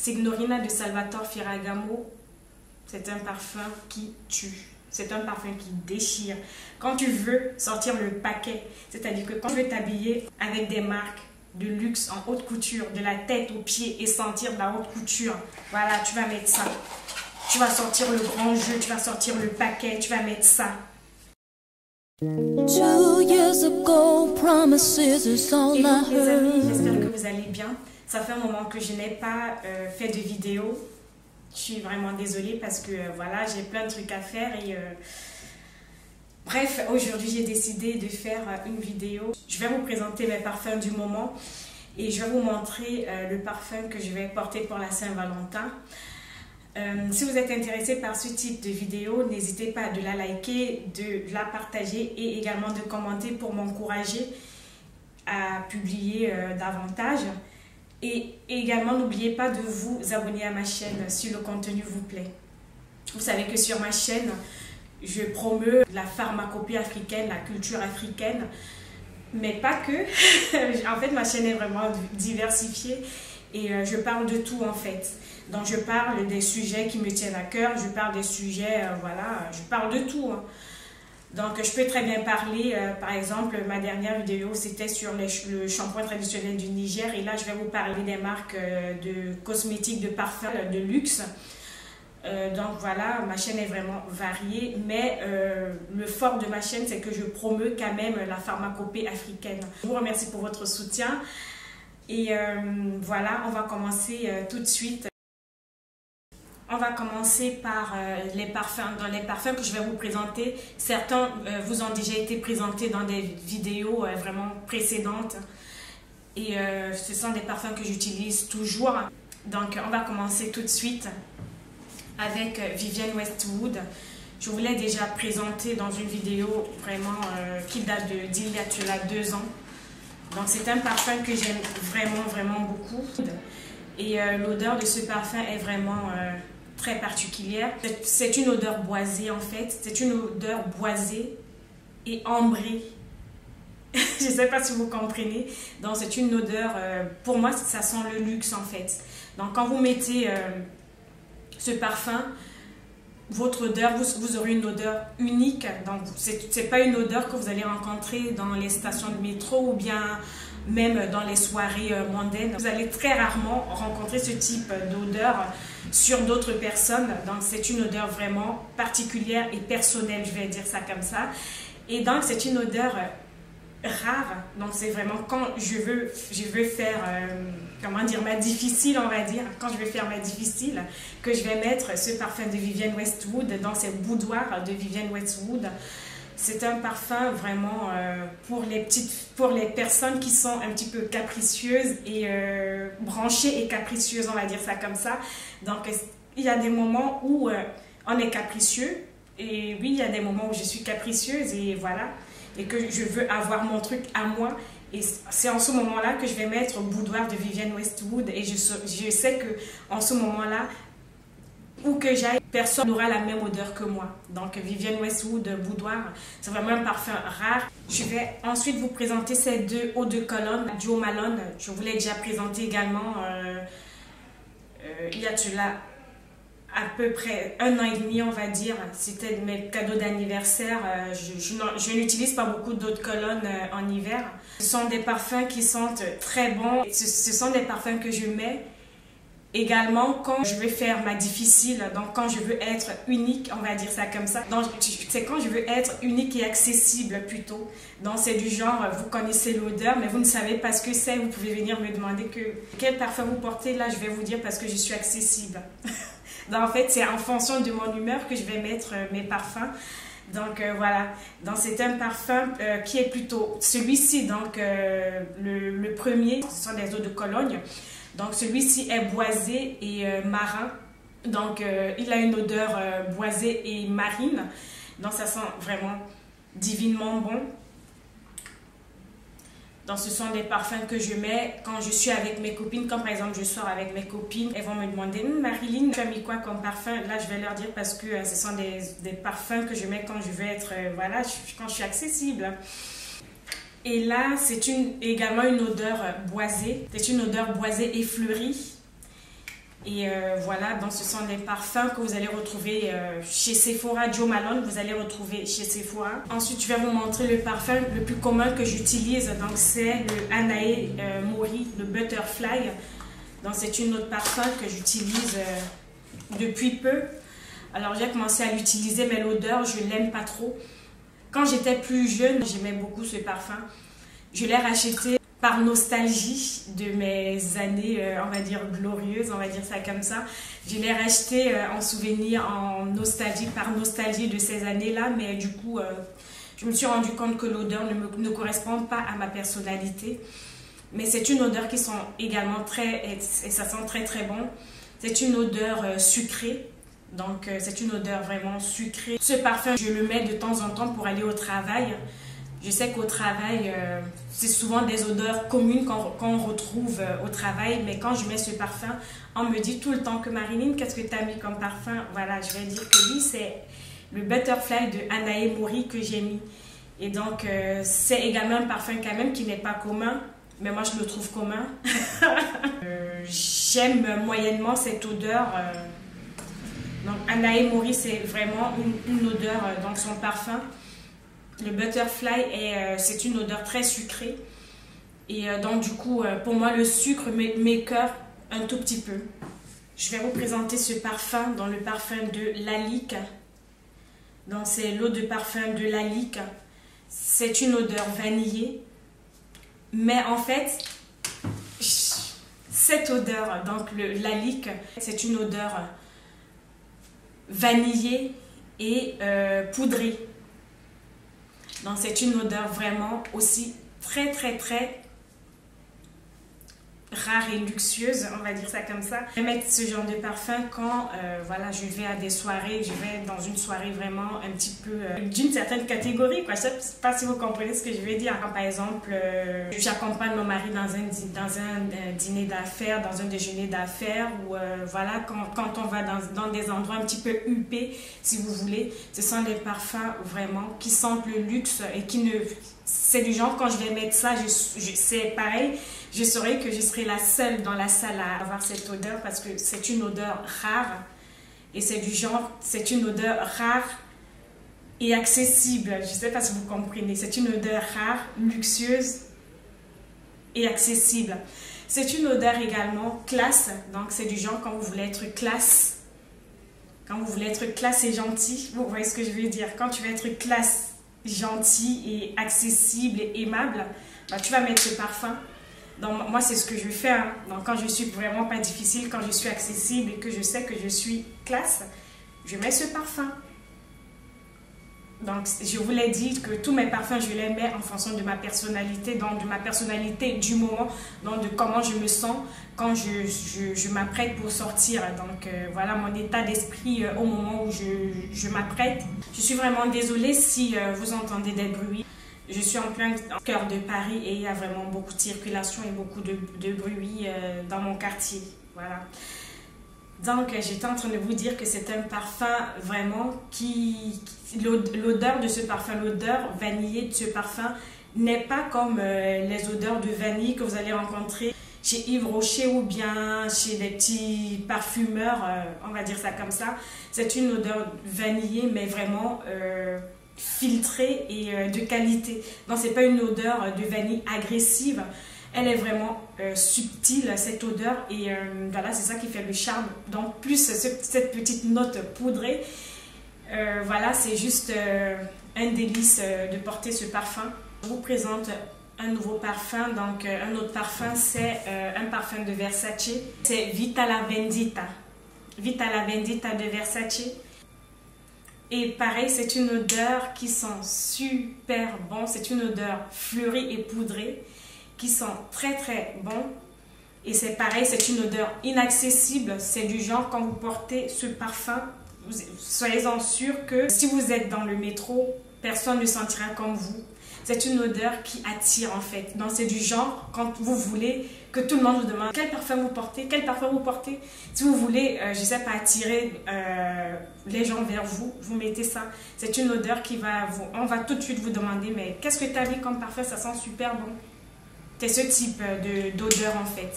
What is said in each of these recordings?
Signorina de Salvatore Ferragamo, c'est un parfum qui tue. C'est un parfum qui déchire. Quand tu veux sortir le paquet, c'est-à-dire que quand tu veux t'habiller avec des marques de luxe en haute couture, de la tête aux pieds et sentir de la haute couture, voilà, tu vas mettre ça. Tu vas sortir le grand jeu, tu vas sortir le paquet, tu vas mettre ça. Et les amis, j'espère que vous allez bien. Ça fait un moment que je n'ai pas fait de vidéo. Je suis vraiment désolée parce que voilà, j'ai plein de trucs à faire et bref, aujourd'hui j'ai décidé de faire une vidéo. Je vais vous présenter mes parfums du moment et je vais vous montrer le parfum que je vais porter pour la Saint-Valentin. Si vous êtes intéressé par ce type de vidéo, n'hésitez pas de la liker, de la partager et également de commenter pour m'encourager à publier davantage. Et également, n'oubliez pas de vous abonner à ma chaîne si le contenu vous plaît. Vous savez que sur ma chaîne, je promeus la pharmacopée africaine, la culture africaine, mais pas que. En fait, ma chaîne est vraiment diversifiée et je parle de tout en fait. Donc, je parle des sujets qui me tiennent à cœur, je parle des sujets, voilà, je parle de tout. Hein. Donc, je peux très bien parler, par exemple, ma dernière vidéo, c'était sur le shampoing traditionnel du Niger. Et là, je vais vous parler des marques de cosmétiques, de parfums, de luxe. Donc, voilà, ma chaîne est vraiment variée. Mais le fort de ma chaîne, c'est que je promeus quand même la pharmacopée africaine. Je vous remercie pour votre soutien. Et voilà, on va commencer tout de suite. On va commencer par les parfums. Dans les parfums que je vais vous présenter, certains vous ont déjà été présentés dans des vidéos vraiment précédentes. Et ce sont des parfums que j'utilise toujours. Donc, on va commencer tout de suite avec Vivienne Westwood. Je vous l'ai déjà présenté dans une vidéo vraiment qui date d'il y a 2 ans. Donc, c'est un parfum que j'aime vraiment, vraiment beaucoup. Et l'odeur de ce parfum est vraiment très particulière. C'est une odeur boisée en fait. C'est une odeur boisée et ambrée. Je ne sais pas si vous comprenez. Donc, c'est une odeur, pour moi, ça sent le luxe en fait. Donc, quand vous mettez ce parfum, votre odeur, vous aurez une odeur unique. Donc, ce n'est pas une odeur que vous allez rencontrer dans les stations de métro ou bien même dans les soirées mondaines. Vous allez très rarement rencontrer ce type d'odeur sur d'autres personnes. Donc, c'est une odeur vraiment particulière et personnelle, je vais dire ça comme ça. Et donc, c'est une odeur rare. Donc, c'est vraiment quand je veux faire, comment dire, ma difficile, on va dire, quand je vais faire ma difficile, que je vais mettre ce parfum de Vivienne Westwood dans ces boudoirs de Vivienne Westwood. C'est un parfum vraiment pour les personnes qui sont un petit peu capricieuses et branchées et capricieuses, on va dire ça comme ça. Donc, il y a des moments où on est capricieux et oui, il y a des moments où je suis capricieuse et voilà, et que je veux avoir mon truc à moi. Et c'est en ce moment-là que je vais mettre Boudoir de Vivienne Westwood et je sais que en ce moment-là, où que j'aille, personne n'aura la même odeur que moi. Donc, Vivienne Westwood Boudoir, c'est vraiment un parfum rare. Je vais ensuite vous présenter ces 2 eaux de cologne, Jo Malone. Je vous l'ai déjà présenté également il y a cela à peu près 1 an et demi, on va dire. C'était mes cadeaux d'anniversaire. Je n'utilise pas beaucoup d'eau de cologne en hiver. Ce sont des parfums qui sentent très bon. Ce sont des parfums que je mets également quand je veux faire ma difficile, donc quand je veux être unique, on va dire ça comme ça. Donc c'est quand je veux être unique et accessible plutôt. Donc c'est du genre, vous connaissez l'odeur, mais vous ne savez pas ce que c'est. Vous pouvez venir me demander quel parfum vous portez. Là, je vais vous dire parce que je suis accessible. Donc en fait, c'est en fonction de mon humeur que je vais mettre mes parfums. Donc voilà, donc c'est un parfum qui est plutôt celui-ci, donc le premier, ce sont des eaux de Cologne. Donc celui-ci est boisé et marin, donc il a une odeur boisée et marine, donc ça sent vraiment divinement bon. Donc ce sont des parfums que je mets quand je suis avec mes copines, comme par exemple je sors avec mes copines, elles vont me demander Marilyn, tu as mis quoi comme parfum? Là je vais leur dire parce que ce sont des parfums que je mets quand je veux être, voilà, quand je suis accessible. Et là, c'est également une odeur boisée. C'est une odeur boisée et fleurie. Et voilà, donc ce sont des parfums que vous allez retrouver chez Sephora. Jo Malone, vous allez retrouver chez Sephora. Ensuite, je vais vous montrer le parfum le plus commun que j'utilise. Donc c'est le Anae Mori, le Butterfly. Donc c'est une autre parfum que j'utilise depuis peu. Alors j'ai commencé à l'utiliser, mais l'odeur, je l'aime pas trop. Quand j'étais plus jeune, j'aimais beaucoup ce parfum. Je l'ai racheté par nostalgie de mes années, on va dire, glorieuses, on va dire ça comme ça. Je l'ai racheté en souvenir, en nostalgie, par nostalgie de ces années-là, mais du coup, je me suis rendu compte que l'odeur ne correspond pas à ma personnalité. Mais c'est une odeur qui sent également et ça sent très très bon. C'est une odeur sucrée. Donc, c'est une odeur vraiment sucrée. Ce parfum, je le mets de temps en temps pour aller au travail. Je sais qu'au travail, c'est souvent des odeurs communes qu'on retrouve au travail. Mais quand je mets ce parfum, on me dit tout le temps que Marilyn, qu'est-ce que tu as mis comme parfum? Voilà, je vais dire que oui, c'est le Butterfly de Anae Mori que j'ai mis. Et donc, c'est également un parfum quand même qui n'est pas commun. Mais moi, je le trouve commun. J'aime moyennement cette odeur. Donc, Anae Mori, c'est vraiment une odeur dans son parfum. Le Butterfly, c'est une odeur très sucrée. Et donc, du coup, pour moi, le sucre m'écoeure un tout petit peu. Je vais vous présenter ce parfum dans le parfum de Lalique. Donc, c'est l'eau de parfum de Lalique. C'est une odeur vanillée. Mais en fait, cette odeur, donc le Lalique, c'est une odeur vanillée et poudrée. Donc c'est une odeur vraiment aussi très très très rare et luxueuse, on va dire ça comme ça. Je vais mettre ce genre de parfum quand voilà, je vais à des soirées, je vais dans une soirée vraiment un petit peu d'une certaine catégorie, quoi. Je ne sais pas si vous comprenez ce que je veux dire. Quand, par exemple, j'accompagne mon mari dans un dîner d'affaires, dans un déjeuner d'affaires, ou voilà, quand on va dans des endroits un petit peu huppés, si vous voulez, ce sont des parfums vraiment qui sentent le luxe et qui ne... C'est du genre, quand je vais mettre ça, c'est pareil, je saurais que je serai la seule dans la salle à avoir cette odeur parce que c'est une odeur rare. Et c'est du genre, c'est une odeur rare et accessible. Je ne sais pas si vous comprenez. C'est une odeur rare, luxueuse et accessible. C'est une odeur également classe. Donc c'est du genre quand vous voulez être classe. Quand vous voulez être classe et gentil. Vous voyez ce que je veux dire. Quand tu veux être classe, gentil et accessible et aimable, bah, tu vas mettre ce parfum. Donc moi c'est ce que je fais, hein. Donc quand je suis vraiment pas difficile, quand je suis accessible et que je sais que je suis classe, je mets ce parfum. Donc je vous l'ai dit que tous mes parfums je les mets en fonction de ma personnalité, donc de ma personnalité du moment, donc de comment je me sens quand je m'apprête pour sortir. Donc voilà mon état d'esprit au moment où je m'apprête. Je suis vraiment désolée si vous entendez des bruits. Je suis en plein cœur de Paris et il y a vraiment beaucoup de circulation et beaucoup de bruit dans mon quartier. Voilà. Donc, j'étais en train de vous dire que c'est un parfum vraiment l'odeur de ce parfum, l'odeur vanillée de ce parfum n'est pas comme les odeurs de vanille que vous allez rencontrer chez Yves Rocher ou bien chez les petits parfumeurs, on va dire ça comme ça. C'est une odeur vanillée mais vraiment filtrée et de qualité. Donc, c'est pas une odeur de vanille agressive. Elle est vraiment subtile, cette odeur, et voilà, c'est ça qui fait le charme. Donc, plus cette petite note poudrée, voilà, c'est juste un délice de porter ce parfum. Je vous présente un nouveau parfum. Donc, un autre parfum, c'est un parfum de Versace. C'est Vita la Vendita. Vita la Vendita de Versace. Et pareil, c'est une odeur qui sent super bon. C'est une odeur fleurie et poudrée qui sent très très bon. Et c'est pareil, c'est une odeur inaccessible. C'est du genre, quand vous portez ce parfum, soyez-en sûr que si vous êtes dans le métro, personne ne sentira comme vous. C'est une odeur qui attire en fait. Donc c'est du genre, quand vous voulez que tout le monde vous demande quel parfum vous portez, quel parfum vous portez. Si vous voulez, je ne sais pas, attirer les gens vers vous, vous mettez ça. C'est une odeur qui va on va tout de suite vous demander, mais qu'est-ce que tu as mis comme parfum, ça sent super bon. C'est ce type d'odeur en fait.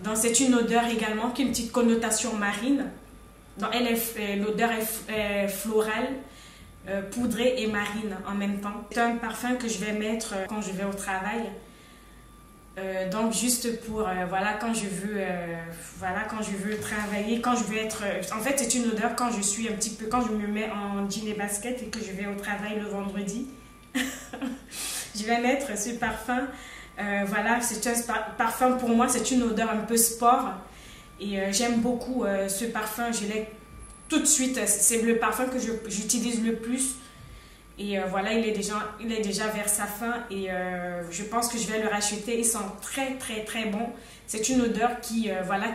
Donc c'est une odeur également qui a une petite connotation marine. Donc l'odeur est florale, poudrée et marine en même temps. C'est un parfum que je vais mettre quand je vais au travail. Donc juste pour voilà quand je veux travailler, quand je veux être en fait c'est une odeur quand je suis un petit peu, quand je me mets en jean et basket et que je vais au travail le vendredi. Je vais mettre ce parfum. Voilà, c'est un parfum pour moi, c'est une odeur un peu sport et j'aime beaucoup ce parfum. Je l'ai tout de suite, c'est le parfum que j'utilise le plus. Et voilà, il est déjà vers sa fin et je pense que je vais le racheter. Il sent très très très bon. C'est une odeur qui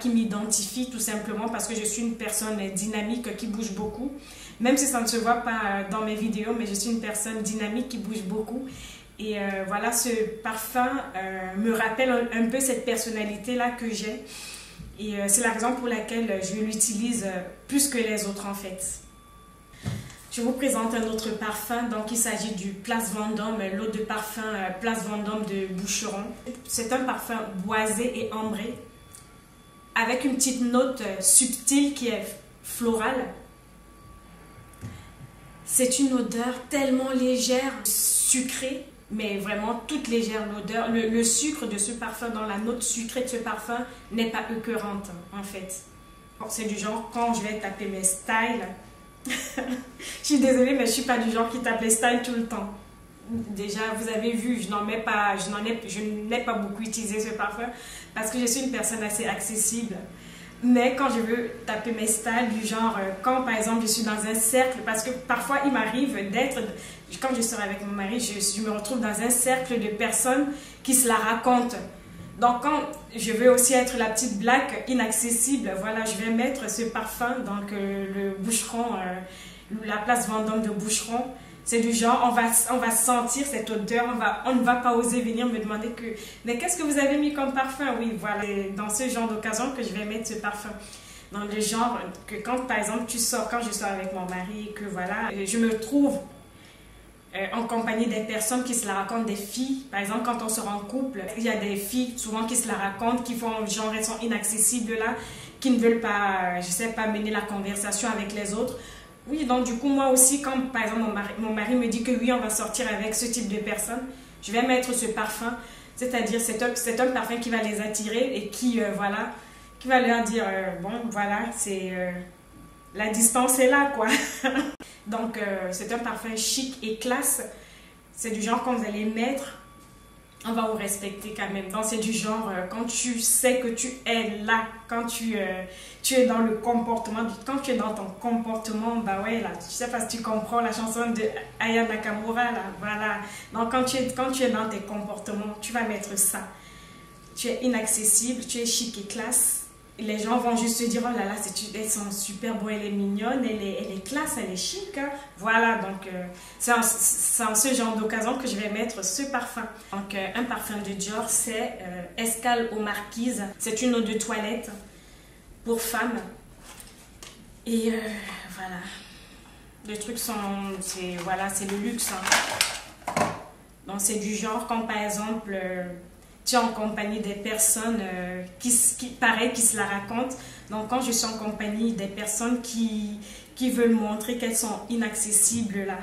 m'identifie tout simplement parce que je suis une personne dynamique qui bouge beaucoup. Même si ça ne se voit pas dans mes vidéos, mais je suis une personne dynamique qui bouge beaucoup. Et voilà, ce parfum me rappelle un peu cette personnalité-là que j'ai. Et c'est la raison pour laquelle je l'utilise plus que les autres en fait. Je vous présente un autre parfum, donc il s'agit du Place Vendôme, l'eau de parfum Place Vendôme de Boucheron. C'est un parfum boisé et ambré, avec une petite note subtile qui est florale. C'est une odeur tellement légère, sucrée, mais vraiment toute légère l'odeur. Le sucre de ce parfum, dans la note sucrée de ce parfum, n'est pas écœurante en fait. C'est du genre, quand je vais taper mes styles, je suis désolée, mais je ne suis pas du genre qui tape les styles tout le temps. Déjà, vous avez vu, je n'ai pas beaucoup utilisé ce parfum parce que je suis une personne assez accessible. Mais quand je veux taper mes styles, du genre, quand par exemple je suis dans un cercle, parce que parfois il m'arrive d'être, quand je sors avec mon mari, je me retrouve dans un cercle de personnes qui se la racontent. Donc quand je veux aussi être la petite blague inaccessible, voilà, je vais mettre ce parfum, donc le Boucheron, la Place Vendôme de Boucheron. C'est du genre, on va sentir cette odeur, on ne va pas oser venir me demander que, mais qu'est-ce que vous avez mis comme parfum? Oui, voilà, dans ce genre d'occasion que je vais mettre ce parfum. Dans le genre que quand, par exemple, quand je sors avec mon mari, que voilà, je me trouve en compagnie des personnes qui se la racontent, des filles. Par exemple, quand on sort en couple, il y a des filles souvent qui se la racontent, qui font genre, elles sont inaccessibles là, qui ne veulent pas, je sais pas, mener la conversation avec les autres. Oui, donc du coup, moi aussi, quand par exemple mon mari me dit que oui, on va sortir avec ce type de personnes, je vais mettre ce parfum. C'est-à-dire, c'est un parfum qui va les attirer et qui, voilà, qui va leur dire, bon, voilà, c'est... la distance est là, quoi. Donc, c'est un parfum chic et classe. C'est du genre, quand vous allez mettre, on va vous respecter quand même. Donc, c'est du genre, quand tu sais que tu es là, quand tu es dans le comportement, quand tu es dans ton comportement, bah ouais, là, je sais pas si tu comprends la chanson de Aya Nakamura, là, voilà. Donc, quand tu es dans tes comportements, tu vas mettre ça. Tu es inaccessible, tu es chic et classe. Les gens vont juste se dire, oh là là, elles sont super beaux, elle est mignonne, elle est classe, elle est chic. Hein. Voilà, donc c'est en ce genre d'occasion que je vais mettre ce parfum. Donc un parfum de Dior, c'est Escale aux Marquises. C'est une eau de toilette pour femmes. Et voilà, les trucs sont, c'est le luxe. Hein. Donc c'est du genre, quand par exemple... tu es en compagnie des personnes qui se la racontent. Donc, quand je suis en compagnie des personnes qui veulent montrer qu'elles sont inaccessibles, là.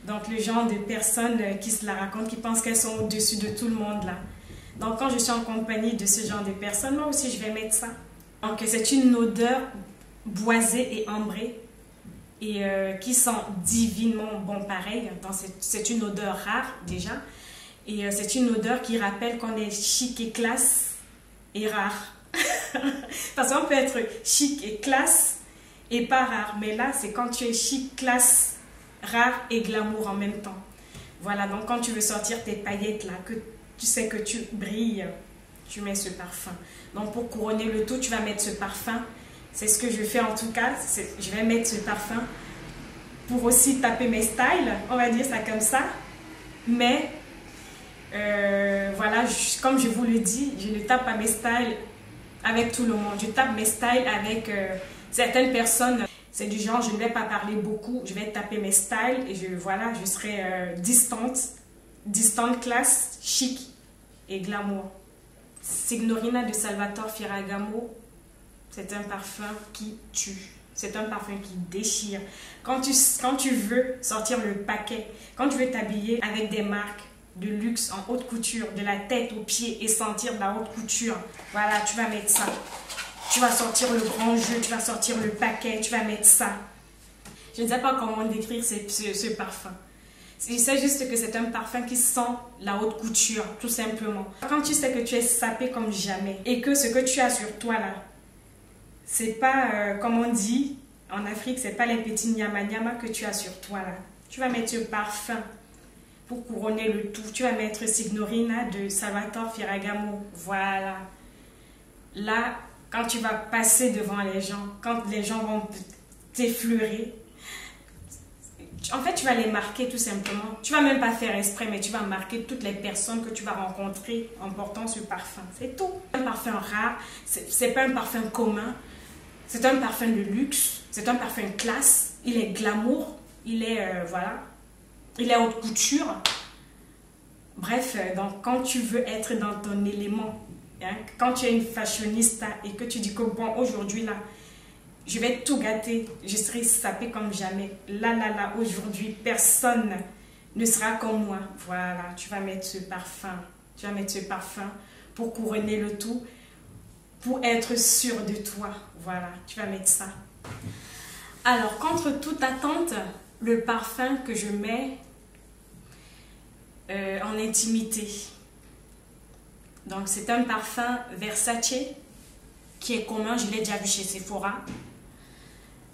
Donc, le genre de personnes qui se la racontent, qui pensent qu'elles sont au-dessus de tout le monde, là. Donc, quand je suis en compagnie de ce genre de personnes, moi aussi, je vais mettre ça. Donc, c'est une odeur boisée et ambrée et qui sent divinement bon pareil. Donc, c'est une odeur rare, déjà. Et c'est une odeur qui rappelle qu'on est chic et classe et rare. Parce qu'on peut être chic et classe et pas rare. Mais là, c'est quand tu es chic, classe, rare et glamour en même temps. Voilà, donc quand tu veux sortir tes paillettes là, que tu sais que tu brilles, tu mets ce parfum. Donc pour couronner le tout, tu vas mettre ce parfum. C'est ce que je fais en tout cas. Je vais mettre ce parfum pour aussi taper mes styles. On va dire ça comme ça. Mais... voilà, comme je vous le dis, je ne tape pas mes styles avec tout le monde. Je tape mes styles avec certaines personnes. C'est du genre, je ne vais pas parler beaucoup, je vais taper mes styles et je serai distante, classe, chic et glamour. Signorina de Salvatore Ferragamo, c'est un parfum qui tue. C'est un parfum qui déchire. Quand tu veux sortir le paquet, quand tu veux t'habiller avec des marques de luxe en haute couture, de la tête aux pieds et sentir de la haute couture, voilà, tu vas mettre ça. Tu vas sortir le grand jeu, tu vas sortir le paquet, tu vas mettre ça. Je ne sais pas comment décrire ce parfum. Je sais juste que c'est un parfum qui sent la haute couture, tout simplement. Quand tu sais que tu es sapé comme jamais et que ce que tu as sur toi là, c'est pas, comme on dit en Afrique, c'est pas les petits nyama-nyama que tu as sur toi là. Tu vas mettre ce parfum pour couronner le tout. Tu vas mettre Signorina de Salvatore Ferragamo. Voilà. Là, quand tu vas passer devant les gens, quand les gens vont t'effleurer, en fait, tu vas les marquer tout simplement. Tu vas même pas faire exprès, mais tu vas marquer toutes les personnes que tu vas rencontrer en portant ce parfum. C'est tout. Un parfum rare, c'est pas un parfum commun. C'est un parfum de luxe. C'est un parfum classe. Il est glamour. Il est, voilà. Il est haute couture. Bref, donc quand tu veux être dans ton élément, hein, quand tu es une fashionista et que tu dis que bon, aujourd'hui là, je vais tout gâter, je serai sapée comme jamais. Là, aujourd'hui, personne ne sera comme moi. Voilà, tu vas mettre ce parfum. Tu vas mettre ce parfum pour couronner le tout, pour être sûr de toi. Voilà, tu vas mettre ça. Alors, contre toute attente, le parfum que je mets en intimité. Donc, c'est un parfum Versace qui est commun. Je l'ai déjà vu chez Sephora.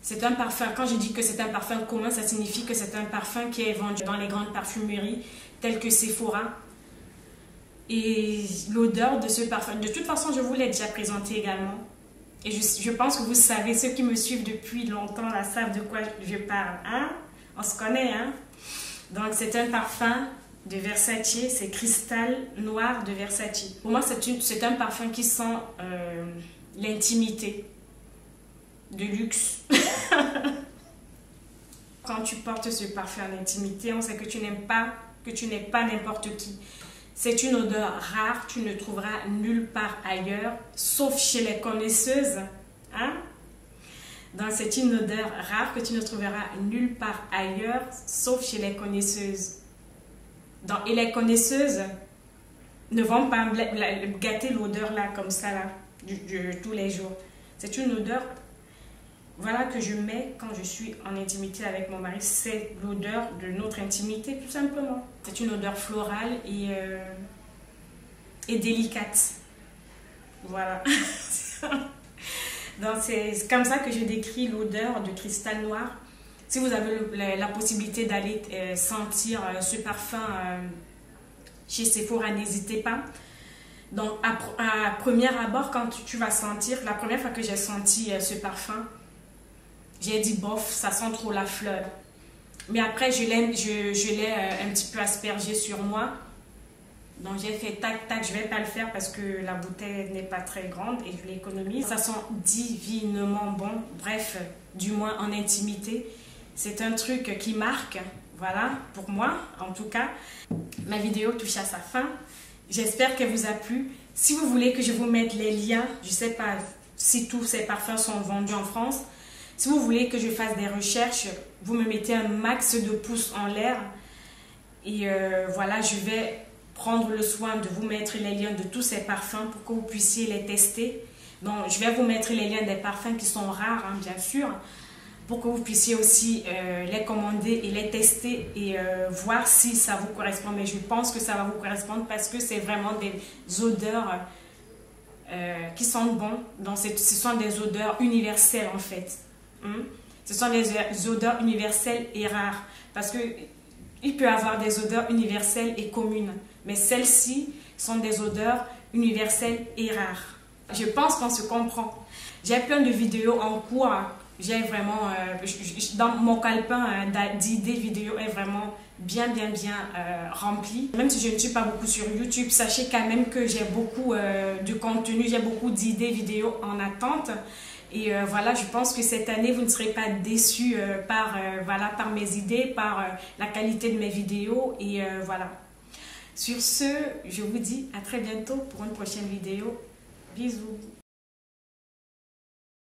C'est un parfum, quand je dis que c'est un parfum commun, ça signifie que c'est un parfum qui est vendu dans les grandes parfumeries telles que Sephora. Et l'odeur de ce parfum, de toute façon, je vous l'ai déjà présenté également. Et je pense que vous savez, ceux qui me suivent depuis longtemps, là, savent de quoi je parle. Hein? On se connaît, hein? Donc, c'est un parfum de Versace, c'est Cristal Noir de Versace. Pour moi, c'est un parfum qui sent l'intimité. De luxe. Quand tu portes ce parfum en intimité, on sait que tu n'aimes pas, que tu n'es pas n'importe qui. C'est une odeur rare, tu ne trouveras nulle part ailleurs, sauf chez les connaisseuses. Hein? Donc c'est une odeur rare que tu ne trouveras nulle part ailleurs, sauf chez les connaisseuses. Donc, et les connaisseuses ne vont pas gâter l'odeur là, comme ça, là, tous les jours. C'est une odeur... Voilà que je mets quand je suis en intimité avec mon mari. C'est l'odeur de notre intimité, tout simplement. C'est une odeur florale et délicate. Voilà. Donc c'est comme ça que je décris l'odeur de Cristal Noir. Si vous avez la possibilité d'aller sentir ce parfum chez Sephora, n'hésitez pas. Donc à premier abord, quand tu vas sentir, la première fois que j'ai senti ce parfum, j'ai dit bof, ça sent trop la fleur. Mais après, je l'ai un petit peu aspergé sur moi. Donc j'ai fait tac tac, je ne vais pas le faire parce que la bouteille n'est pas très grande et je l'économise. Ça sent divinement bon, bref, du moins en intimité. C'est un truc qui marque, voilà, pour moi en tout cas. Ma vidéo touche à sa fin. J'espère qu'elle vous a plu. Si vous voulez que je vous mette les liens, je ne sais pas si tous ces parfums sont vendus en France. Si vous voulez que je fasse des recherches, vous me mettez un max de pouces en l'air. Et voilà, je vais prendre le soin de vous mettre les liens de tous ces parfums pour que vous puissiez les tester. Donc, je vais vous mettre les liens des parfums qui sont rares, hein, bien sûr, pour que vous puissiez aussi les commander et les tester et voir si ça vous correspond. Mais je pense que ça va vous correspondre parce que c'est vraiment des odeurs qui sentent bon. Donc, ce sont des odeurs universelles en fait. Ce sont des odeurs universelles et rares parce qu'il peut y avoir des odeurs universelles et communes, mais celles-ci sont des odeurs universelles et rares. Je pense qu'on se comprend. J'ai plein de vidéos en cours. J'ai vraiment, dans mon calepin d'idées vidéo est vraiment bien rempli. Même si je ne suis pas beaucoup sur YouTube, sachez quand même que j'ai beaucoup de contenu, j'ai beaucoup d'idées vidéo en attente. Et voilà, je pense que cette année, vous ne serez pas déçus par mes idées, par la qualité de mes vidéos. Et voilà. Sur ce, je vous dis à très bientôt pour une prochaine vidéo. Bisous.